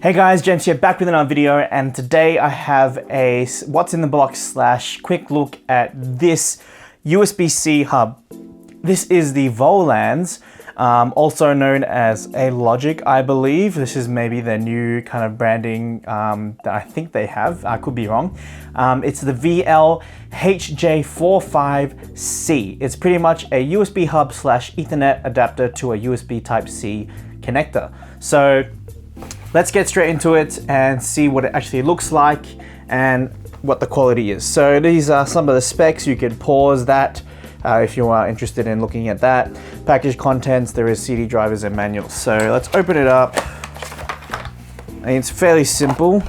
Hey guys, James here, back with another video, and today I have a what's in the box / quick look at this USB-C hub. This is the Volans, also known as a Logic, I believe. This is maybe their new kind of branding that I think they have. I could be wrong. It's the VL-HJ45-C. It's pretty much a USB hub / Ethernet adapter to a USB Type-C connector. So let's get straight into it and see what it actually looks like and what the quality is. So these are some of the specs. You could pause that if you are interested in looking at that. Package contents, there is CD drivers and manuals. So let's open it up. And it's fairly simple.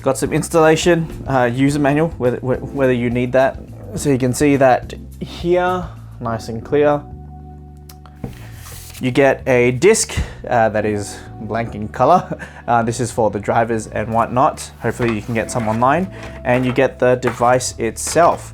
Got some installation, user manual, whether you need that. So you can see that here, nice and clear. You get a disc that is blank in color. This is for the drivers and whatnot. Hopefully you can get some online. And you get the device itself.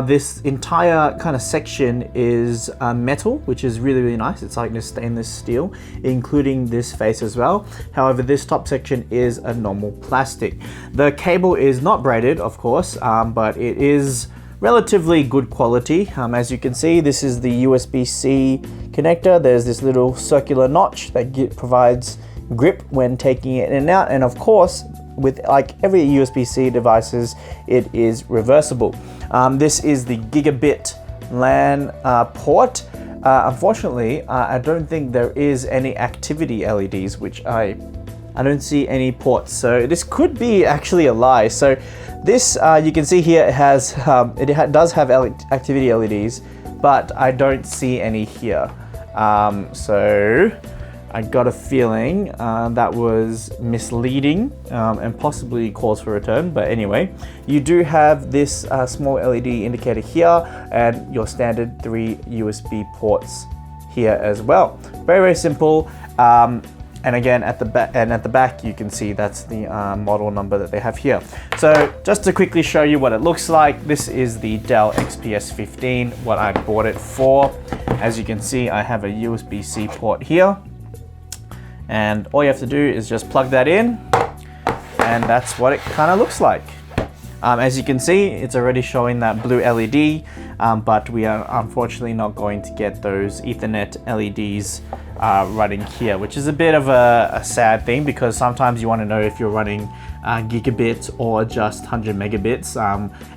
This entire kind of section is metal, which is really, really nice. It's like this stainless steel, including this face as well. However, this top section is a normal plastic. The cable is not braided, of course, but it is relatively good quality. As you can see, this is the USB-C connector. There's this little circular notch that provides grip when taking it in and out. And of course, with like every USB-C devices, it is reversible. This is the gigabit LAN port. Unfortunately, I don't think there is any activity LEDs, which I don't see any ports. So this could be actually a lie. So this, you can see here, it has, does have activity LEDs, but I don't see any here. So I got a feeling that was misleading and possibly calls for return. But anyway, you do have this small LED indicator here and your standard 3 USB ports here as well. Very, very simple. And again, at the back, you can see that's the model number that they have here. So just to quickly show you what it looks like, this is the Dell XPS 15, what I bought it for. As you can see, I have a USB-C port here. And all you have to do is just plug that in, and that's what it kind of looks like. As you can see, it's already showing that blue LED, but we are unfortunately not going to get those Ethernet LEDs running here, which is a bit of a sad thing, because sometimes you want to know if you're running gigabits or just 100 megabits,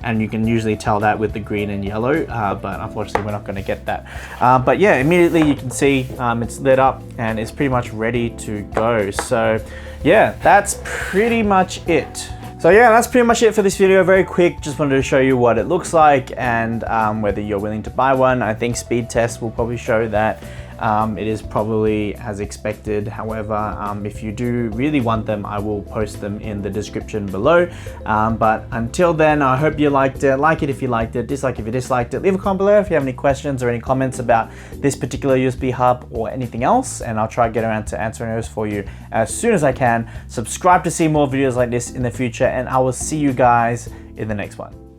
and you can usually tell that with the green and yellow, but unfortunately we're not going to get that. But yeah, immediately you can see it's lit up and it's pretty much ready to go. So yeah, that's pretty much it. So yeah, that's pretty much it for this video. Very quick, just wanted to show you what it looks like and whether you're willing to buy one. I think speed tests will probably show that it is probably as expected. However, if you do really want them, I will post them in the description below. But until then, I hope you liked it. Like it if you liked it, dislike if you disliked it. Leave a comment below if you have any questions or any comments about this particular USB hub or anything else, and I'll try to get around to answering those for you as soon as I can. Subscribe to see more videos like this in the future, and I will see you guys in the next one.